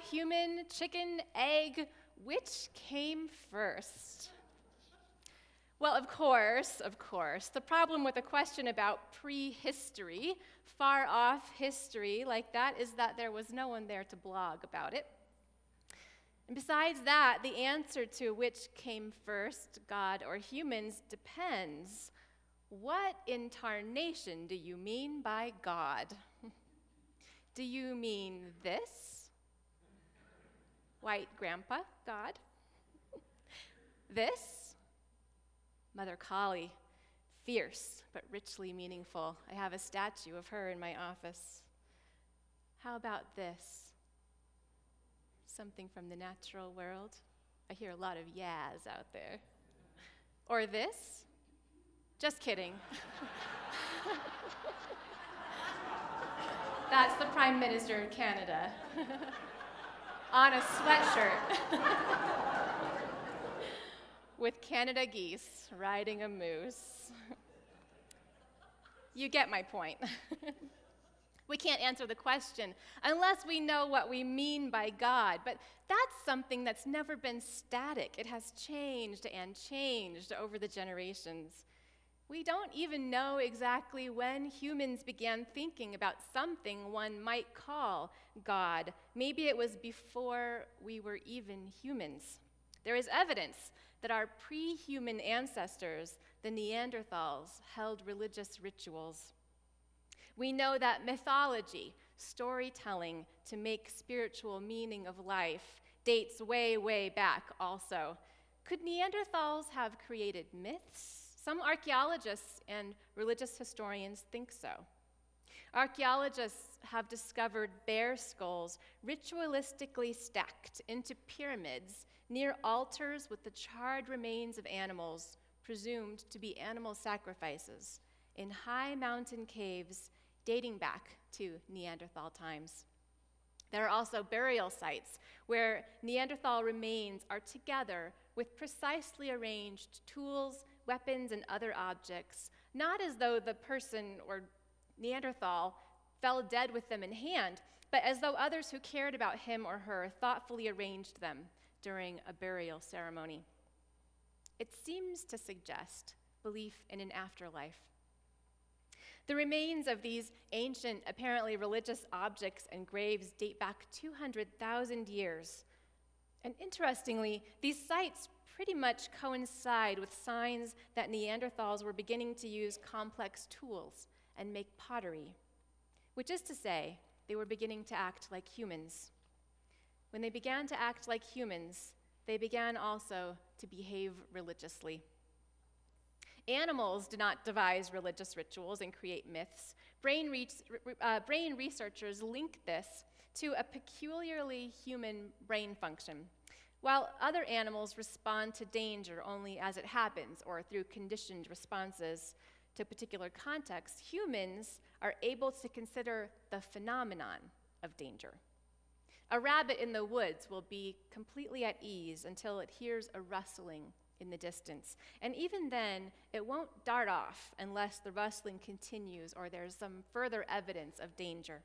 human, chicken, egg? Which came first? Well, of course, the problem with a question about prehistory, far off history like that, is that there was no one there to blog about it. And besides that, the answer to which came first, God or humans, depends. What incarnation do you mean by God? Do you mean this? White grandpa, God? This? Mother Kali, fierce but richly meaningful. I have a statue of her in my office. How about this? Something from the natural world. I hear a lot of yas out there. Or this? Just kidding. That's the Prime Minister of Canada on a sweatshirt with Canada geese riding a moose. You get my point. We can't answer the question unless we know what we mean by God, but that's something that's never been static. It has changed and changed over the generations. We don't even know exactly when humans began thinking about something one might call God. Maybe it was before we were even humans. There is evidence that our pre-human ancestors, the Neanderthals, held religious rituals. We know that mythology, storytelling to make spiritual meaning of life, dates way, way back also. Could Neanderthals have created myths? Some archaeologists and religious historians think so. Archaeologists have discovered bear skulls ritualistically stacked into pyramids near altars with the charred remains of animals, presumed to be animal sacrifices, in high mountain caves dating back to Neanderthal times. There are also burial sites where Neanderthal remains are together with precisely arranged tools, weapons, and other objects, not as though the person or Neanderthal fell dead with them in hand, but as though others who cared about him or her thoughtfully arranged them during a burial ceremony. It seems to suggest belief in an afterlife. The remains of these ancient, apparently religious objects and graves date back 200,000 years. And interestingly, these sites pretty much coincide with signs that Neanderthals were beginning to use complex tools and make pottery, which is to say, they were beginning to act like humans. When they began to act like humans, they began also to behave religiously. Animals did not devise religious rituals and create myths. Brain researchers link this to a peculiarly human brain function. While other animals respond to danger only as it happens or through conditioned responses to particular contexts, humans are able to consider the phenomenon of danger. A rabbit in the woods will be completely at ease until it hears a rustling in the distance. And even then, it won't dart off unless the rustling continues or there's some further evidence of danger.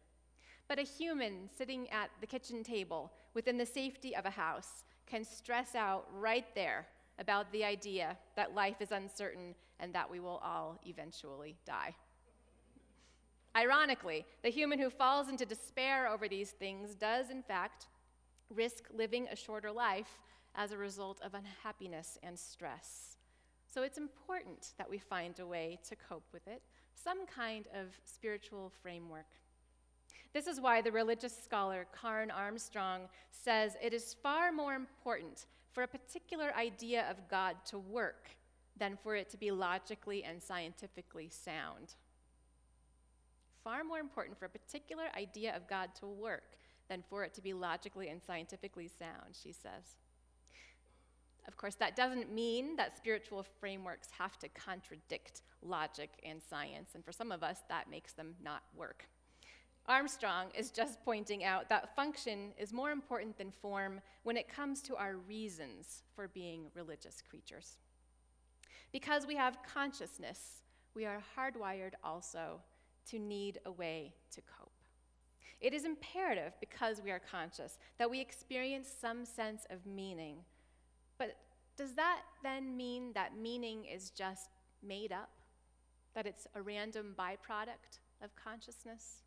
But a human sitting at the kitchen table within the safety of a house can stress out right there about the idea that life is uncertain and that we will all eventually die. Ironically, the human who falls into despair over these things does, in fact, risk living a shorter life as a result of unhappiness and stress. So it's important that we find a way to cope with it, some kind of spiritual framework. This is why the religious scholar Karen Armstrong says it is far more important for a particular idea of God to work than for it to be logically and scientifically sound. Far more important for a particular idea of God to work than for it to be logically and scientifically sound, she says. Of course, that doesn't mean that spiritual frameworks have to contradict logic and science, and for some of us, that makes them not work. Armstrong is just pointing out that function is more important than form when it comes to our reasons for being religious creatures. Because we have consciousness, we are hardwired also to need a way to cope. It is imperative, because we are conscious, that we experience some sense of meaning. But does that then mean that meaning is just made up? That it's a random byproduct of consciousness?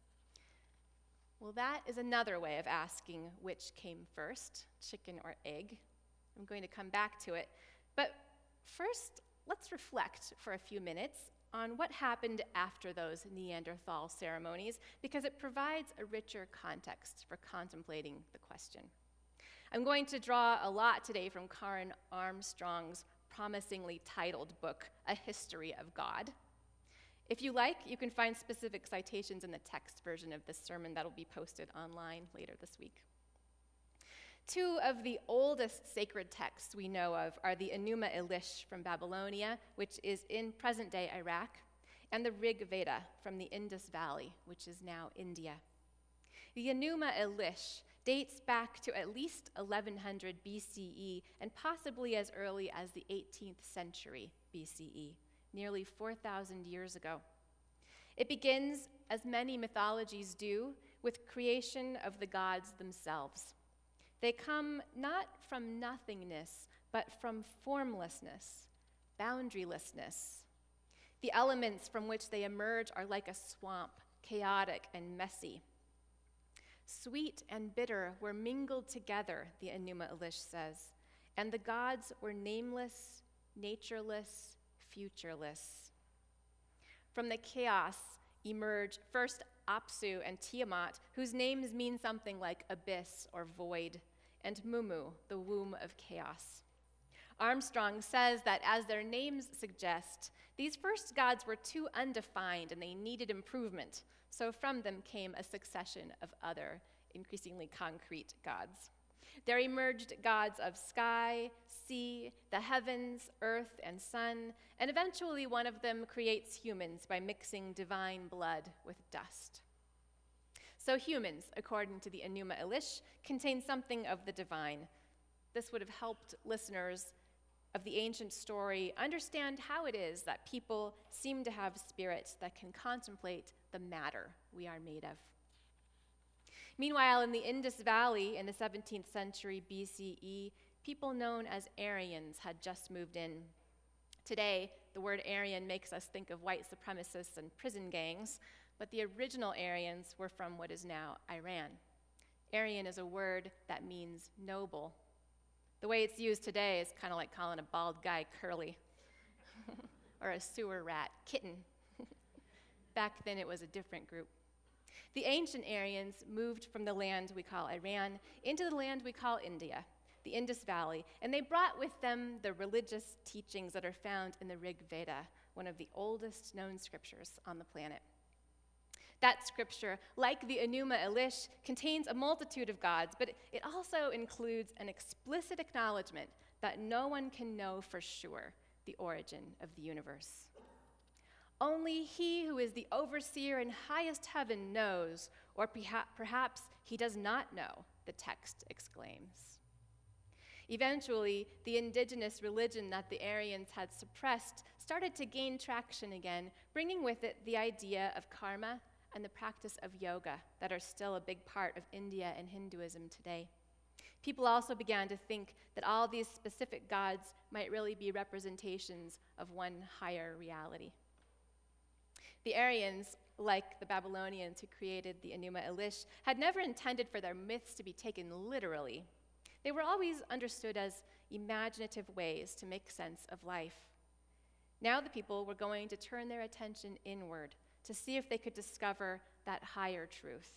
Well, that is another way of asking which came first, chicken or egg. I'm going to come back to it. But first, let's reflect for a few minutes on what happened after those Neanderthal ceremonies, because it provides a richer context for contemplating the question. I'm going to draw a lot today from Karen Armstrong's promisingly titled book, A History of God. If you like, you can find specific citations in the text version of this sermon that will be posted online later this week. Two of the oldest sacred texts we know of are the Enuma Elish from Babylonia, which is in present-day Iraq, and the Rig Veda from the Indus Valley, which is now India. The Enuma Elish dates back to at least 1100 BCE and possibly as early as the 18th century BCE, nearly 4,000 years ago. It begins, as many mythologies do, with creation of the gods themselves. They come not from nothingness, but from formlessness, boundarylessness. The elements from which they emerge are like a swamp, chaotic and messy. Sweet and bitter were mingled together, the Enuma Elish says, and the gods were nameless, natureless, futureless. From the chaos emerge first Apsu and Tiamat, whose names mean something like abyss or void, and Mumu, the womb of chaos. Armstrong says that, as their names suggest, these first gods were too undefined and they needed improvement, so from them came a succession of other, increasingly concrete gods. There emerged gods of sky, sea, the heavens, earth, and sun, and eventually one of them creates humans by mixing divine blood with dust. So humans, according to the Enuma Elish, contain something of the divine. This would have helped listeners of the ancient story understand how it is that people seem to have spirits that can contemplate the matter we are made of. Meanwhile, in the Indus Valley in the 17th century BCE, people known as Aryans had just moved in. Today, the word Aryan makes us think of white supremacists and prison gangs, but the original Aryans were from what is now Iran. Aryan is a word that means noble. The way it's used today is kind of like calling a bald guy curly, or a sewer rat kitten. Back then, it was a different group. The ancient Aryans moved from the land we call Iran into the land we call India, the Indus Valley, and they brought with them the religious teachings that are found in the Rig Veda, one of the oldest known scriptures on the planet. That scripture, like the Enuma Elish, contains a multitude of gods, but it also includes an explicit acknowledgement that no one can know for sure the origin of the universe. Only he who is the overseer in highest heaven knows, or perhaps he does not know, the text exclaims. Eventually, the indigenous religion that the Aryans had suppressed started to gain traction again, bringing with it the idea of karma and the practice of yoga that are still a big part of India and Hinduism today. People also began to think that all these specific gods might really be representations of one higher reality. The Aryans, like the Babylonians who created the Enuma Elish, had never intended for their myths to be taken literally. They were always understood as imaginative ways to make sense of life. Now the people were going to turn their attention inward to see if they could discover that higher truth.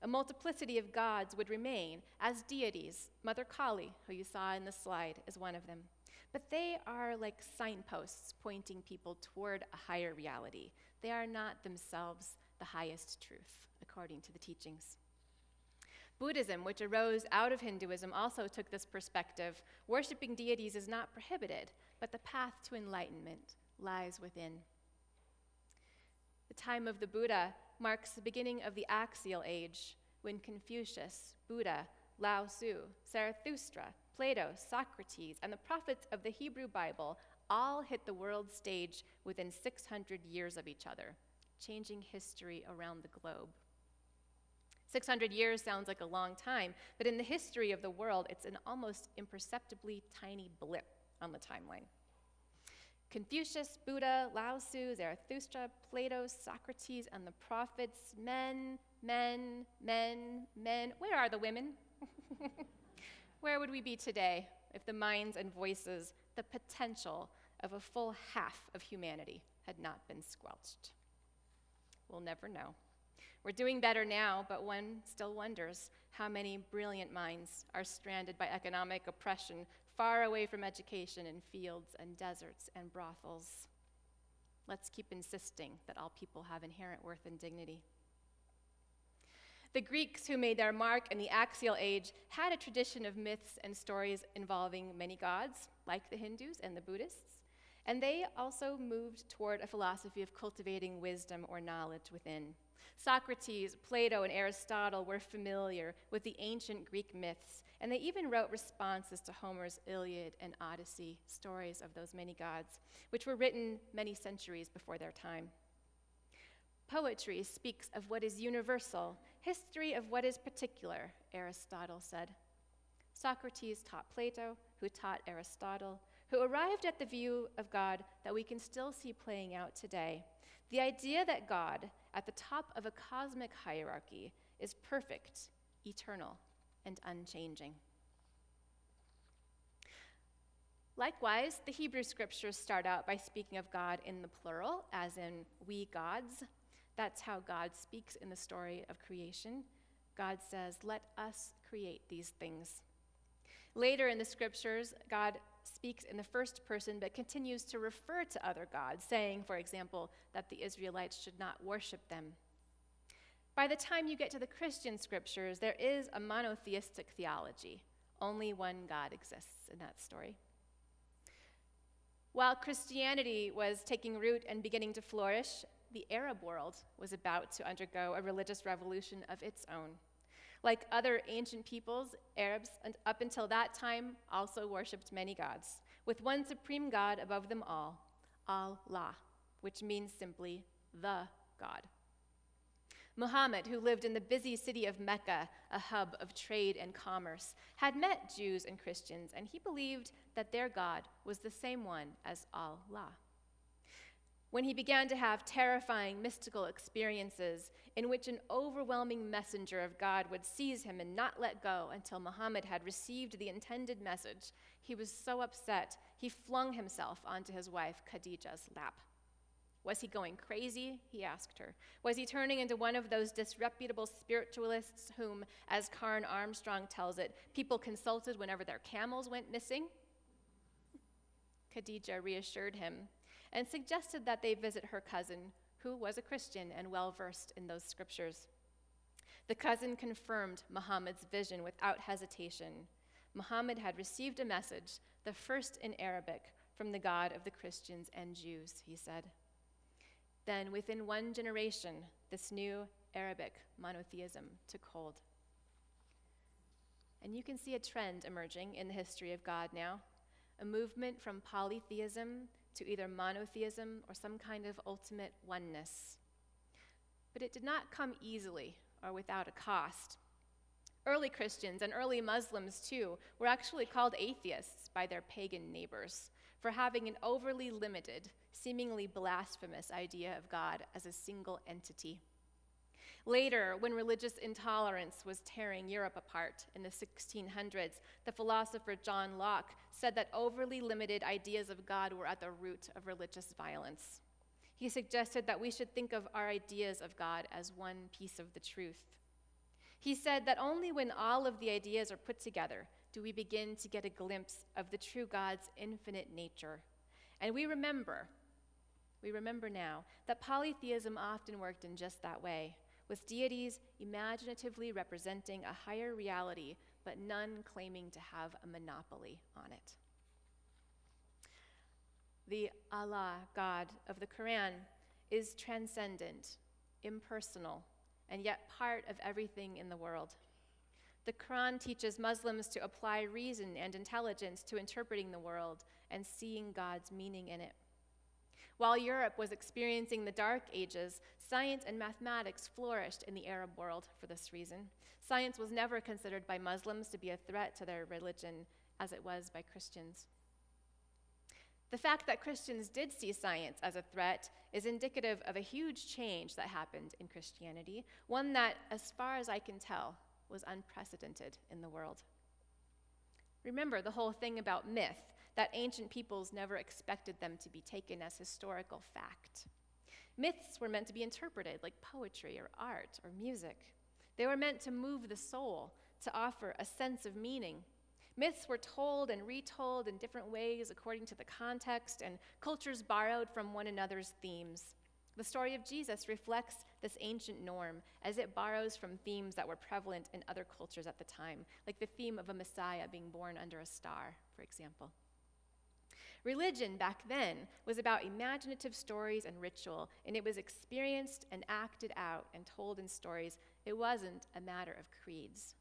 A multiplicity of gods would remain as deities. Mother Kali, who you saw in the slide, is one of them. But they are like signposts pointing people toward a higher reality. They are not themselves the highest truth, according to the teachings. Buddhism, which arose out of Hinduism, also took this perspective. Worshipping deities is not prohibited, but the path to enlightenment lies within. The time of the Buddha marks the beginning of the axial age, when Confucius, Buddha, Lao Tzu, Zarathustra, Plato, Socrates, and the prophets of the Hebrew Bible all hit the world stage within 600 years of each other, changing history around the globe. 600 years sounds like a long time, but in the history of the world, it's an almost imperceptibly tiny blip on the timeline. Confucius, Buddha, Lao Tzu, Zarathustra, Plato, Socrates, and the prophets, men. Where are the women? Where would we be today if the minds and voices, the potential of a full half of humanity had not been squelched? We'll never know. We're doing better now, but one still wonders how many brilliant minds are stranded by economic oppression, far away from education in fields and deserts and brothels. Let's keep insisting that all people have inherent worth and dignity. The Greeks, who made their mark in the axial age, had a tradition of myths and stories involving many gods, like the Hindus and the Buddhists, and they also moved toward a philosophy of cultivating wisdom or knowledge within. Socrates, Plato, and Aristotle were familiar with the ancient Greek myths, and they even wrote responses to Homer's Iliad and Odyssey, stories of those many gods, which were written many centuries before their time. Poetry speaks of what is universal, history of what is particular, Aristotle said. Socrates taught Plato, who taught Aristotle, who arrived at the view of God that we can still see playing out today. The idea that God, at the top of a cosmic hierarchy, is perfect, eternal, and unchanging. Likewise, the Hebrew scriptures start out by speaking of God in the plural, as in we gods. That's how God speaks in the story of creation. God says, "Let us create these things." Later in the scriptures, God speaks in the first person but continues to refer to other gods, saying, for example, that the Israelites should not worship them. By the time you get to the Christian scriptures, there is a monotheistic theology. Only one God exists in that story. While Christianity was taking root and beginning to flourish, the Arab world was about to undergo a religious revolution of its own. Like other ancient peoples, Arabs, up until that time, also worshipped many gods, with one supreme God above them all, Allah, which means simply the God. Muhammad, who lived in the busy city of Mecca, a hub of trade and commerce, had met Jews and Christians, and he believed that their God was the same one as Allah. When he began to have terrifying mystical experiences in which an overwhelming messenger of God would seize him and not let go until Muhammad had received the intended message, he was so upset he flung himself onto his wife Khadijah's lap. Was he going crazy? He asked her. Was he turning into one of those disreputable spiritualists whom, as Karen Armstrong tells it, people consulted whenever their camels went missing? Khadijah reassured him and suggested that they visit her cousin, who was a Christian and well-versed in those scriptures. The cousin confirmed Muhammad's vision without hesitation. Muhammad had received a message, the first in Arabic, from the God of the Christians and Jews, he said. Then, within one generation, this new Arabic monotheism took hold. And you can see a trend emerging in the history of God now, a movement from polytheism to either monotheism or some kind of ultimate oneness. But it did not come easily or without a cost. Early Christians and early Muslims, too, were actually called atheists by their pagan neighbors for having an overly limited, seemingly blasphemous idea of God as a single entity. Later, when religious intolerance was tearing Europe apart in the 1600s, the philosopher John Locke said that overly limited ideas of God were at the root of religious violence. He suggested that we should think of our ideas of God as one piece of the truth. He said that only when all of the ideas are put together do we begin to get a glimpse of the true God's infinite nature. And we remember now that polytheism often worked in just that way, with deities imaginatively representing a higher reality, but none claiming to have a monopoly on it. The Allah, God of the Quran, is transcendent, impersonal, and yet part of everything in the world. The Quran teaches Muslims to apply reason and intelligence to interpreting the world and seeing God's meaning in it. While Europe was experiencing the Dark Ages, science and mathematics flourished in the Arab world for this reason. Science was never considered by Muslims to be a threat to their religion as it was by Christians. The fact that Christians did see science as a threat is indicative of a huge change that happened in Christianity, one that, as far as I can tell, was unprecedented in the world. Remember the whole thing about myth, that ancient peoples never expected them to be taken as historical fact. Myths were meant to be interpreted like poetry or art or music. They were meant to move the soul, to offer a sense of meaning. Myths were told and retold in different ways according to the context, and cultures borrowed from one another's themes. The story of Jesus reflects this ancient norm as it borrows from themes that were prevalent in other cultures at the time, like the theme of a Messiah being born under a star, for example. Religion back then was about imaginative stories and ritual, and it was experienced and acted out and told in stories. It wasn't a matter of creeds.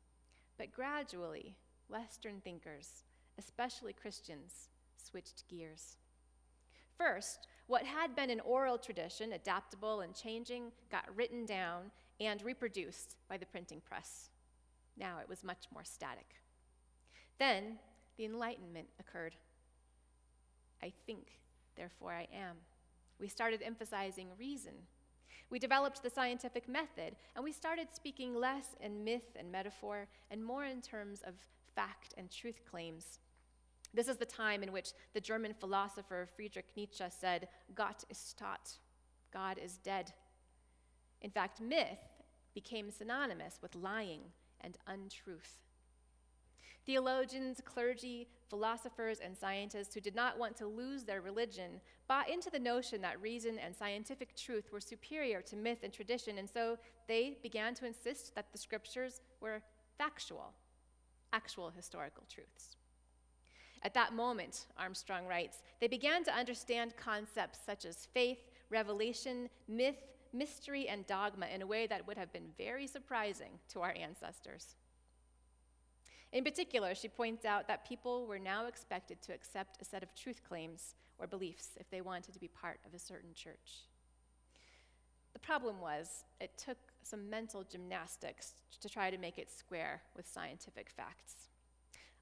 But gradually, Western thinkers, especially Christians, switched gears. First, what had been an oral tradition, adaptable and changing, got written down and reproduced by the printing press. Now it was much more static. Then the Enlightenment occurred. I think, therefore I am. We started emphasizing reason. We developed the scientific method, and we started speaking less in myth and metaphor and more in terms of fact and truth claims. This is the time in which the German philosopher Friedrich Nietzsche said, "Gott ist tot," God is dead. In fact, myth became synonymous with lying and untruth. Theologians, clergy, philosophers, and scientists who did not want to lose their religion bought into the notion that reason and scientific truth were superior to myth and tradition, and so they began to insist that the scriptures were factual, actual historical truths. At that moment, Armstrong writes, they began to understand concepts such as faith, revelation, myth, mystery, and dogma in a way that would have been very surprising to our ancestors. In particular, she points out that people were now expected to accept a set of truth claims or beliefs if they wanted to be part of a certain church. The problem was, it took some mental gymnastics to try to make it square with scientific facts.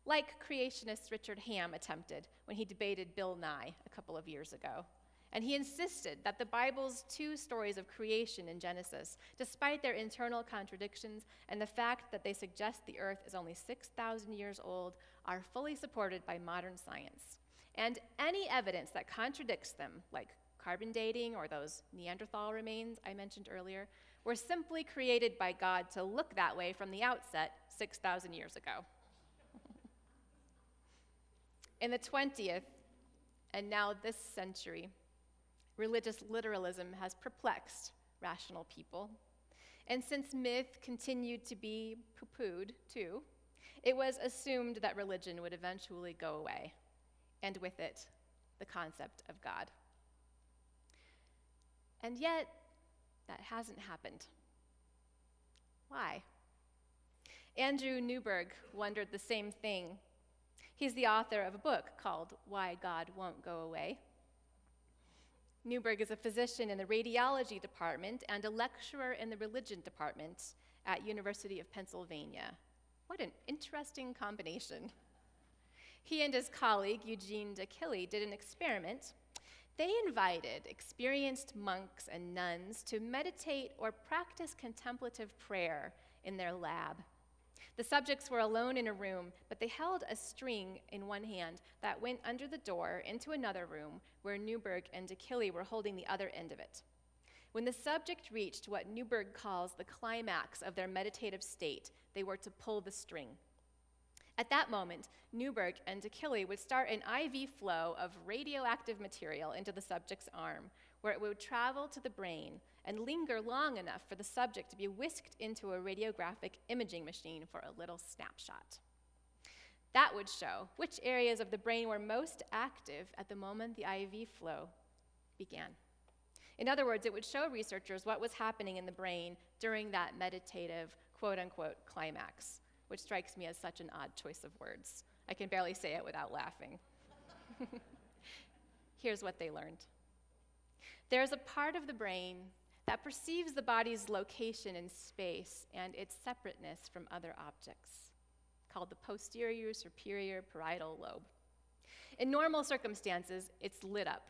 Like creationist Richard Ham attempted when he debated Bill Nye a couple of years ago. And he insisted that the Bible's two stories of creation in Genesis, despite their internal contradictions and the fact that they suggest the earth is only 6,000 years old, are fully supported by modern science. And any evidence that contradicts them, like carbon dating or those Neanderthal remains I mentioned earlier, were simply created by God to look that way from the outset 6,000 years ago. In the 20th, and now this century, religious literalism has perplexed rational people. And since myth continued to be poo-pooed, too, it was assumed that religion would eventually go away, and with it, the concept of God. And yet, that hasn't happened. Why? Andrew Newberg wondered the same thing. He's the author of a book called Why God Won't Go Away. Newberg is a physician in the radiology department and a lecturer in the religion department at University of Pennsylvania. What an interesting combination. He and his colleague, Eugene DeKilly, did an experiment. They invited experienced monks and nuns to meditate or practice contemplative prayer in their lab. The subjects were alone in a room, but they held a string in one hand that went under the door into another room where Newberg and DeKilly were holding the other end of it. When the subject reached what Newberg calls the climax of their meditative state, they were to pull the string. At that moment, Newberg and DeKilly would start an IV flow of radioactive material into the subject's arm, where it would travel to the brain and linger long enough for the subject to be whisked into a radiographic imaging machine for a little snapshot. That would show which areas of the brain were most active at the moment the IV flow began. In other words, it would show researchers what was happening in the brain during that meditative, quote-unquote, climax, which strikes me as such an odd choice of words. I can barely say it without laughing. Here's what they learned. There's a part of the brain that perceives the body's location in space and its separateness from other objects, called the posterior superior parietal lobe. In normal circumstances, it's lit up.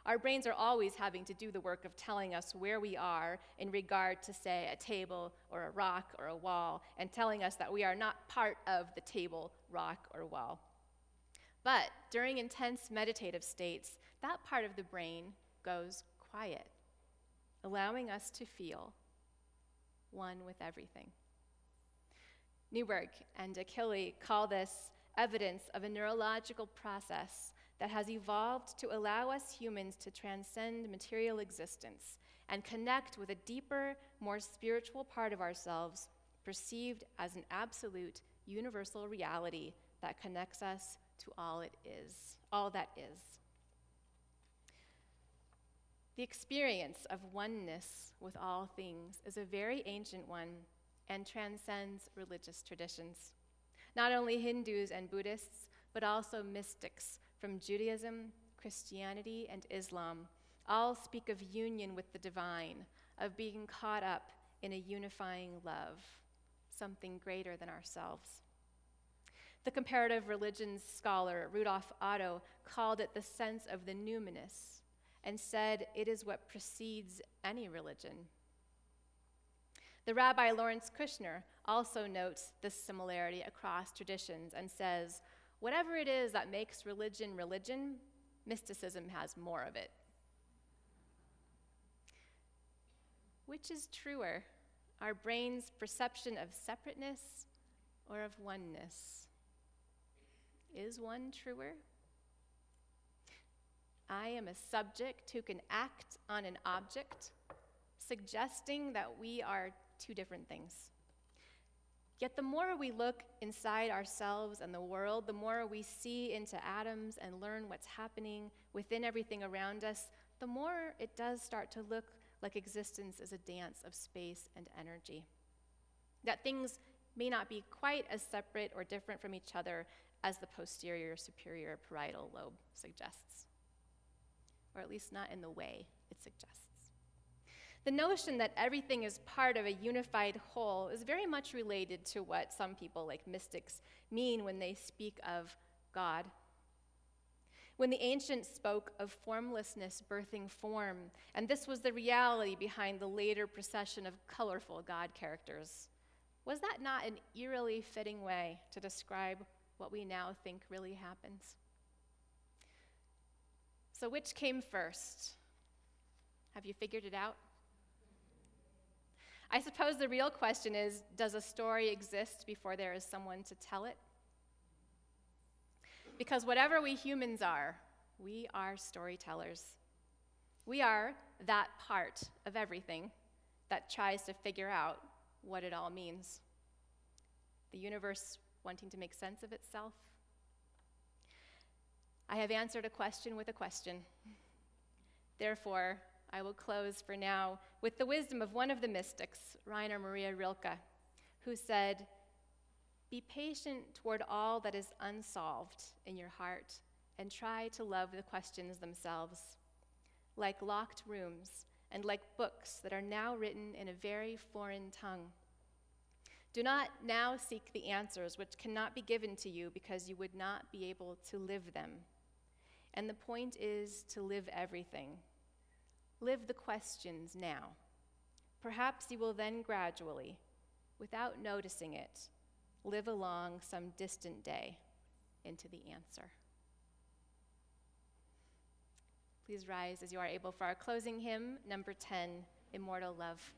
Our brains are always having to do the work of telling us where we are in regard to, say, a table or a rock or a wall, and telling us that we are not part of the table, rock, or wall. But during intense meditative states, that part of the brain goes quiet, allowing us to feel one with everything. Newberg and Achille call this evidence of a neurological process that has evolved to allow us humans to transcend material existence and connect with a deeper, more spiritual part of ourselves, perceived as an absolute, universal reality that connects us to all that is. The experience of oneness with all things is a very ancient one and transcends religious traditions. Not only Hindus and Buddhists, but also mystics from Judaism, Christianity, and Islam all speak of union with the divine, of being caught up in a unifying love, something greater than ourselves. The comparative religions scholar Rudolf Otto called it the sense of the numinous and said it is what precedes any religion. The Rabbi Lawrence Kushner also notes this similarity across traditions and says, whatever it is that makes religion religion, mysticism has more of it. Which is truer, our brain's perception of separateness or of oneness? Is one truer? I am a subject who can act on an object, suggesting that we are two different things. Yet the more we look inside ourselves and the world, the more we see into atoms and learn what's happening within everything around us, the more it does start to look like existence is a dance of space and energy. That things may not be quite as separate or different from each other as the posterior superior parietal lobe suggests, or at least not in the way it suggests. The notion that everything is part of a unified whole is very much related to what some people, like mystics, mean when they speak of God. When the ancients spoke of formlessness birthing form, and this was the reality behind the later procession of colorful God characters, was that not an eerily fitting way to describe what we now think really happens? So which came first? Have you figured it out? I suppose the real question is, does a story exist before there is someone to tell it? Because whatever we humans are, we are storytellers. We are that part of everything that tries to figure out what it all means. The universe wanting to make sense of itself. I have answered a question with a question. Therefore, I will close for now with the wisdom of one of the mystics, Rainer Maria Rilke, who said, "Be patient toward all that is unsolved in your heart and try to love the questions themselves, like locked rooms and like books that are now written in a very foreign tongue. Do not now seek the answers which cannot be given to you because you would not be able to live them. And the point is to live everything. Live the questions now. Perhaps you will then gradually, without noticing it, live along some distant day into the answer." Please rise as you are able for our closing hymn, number 10, Immortal Love.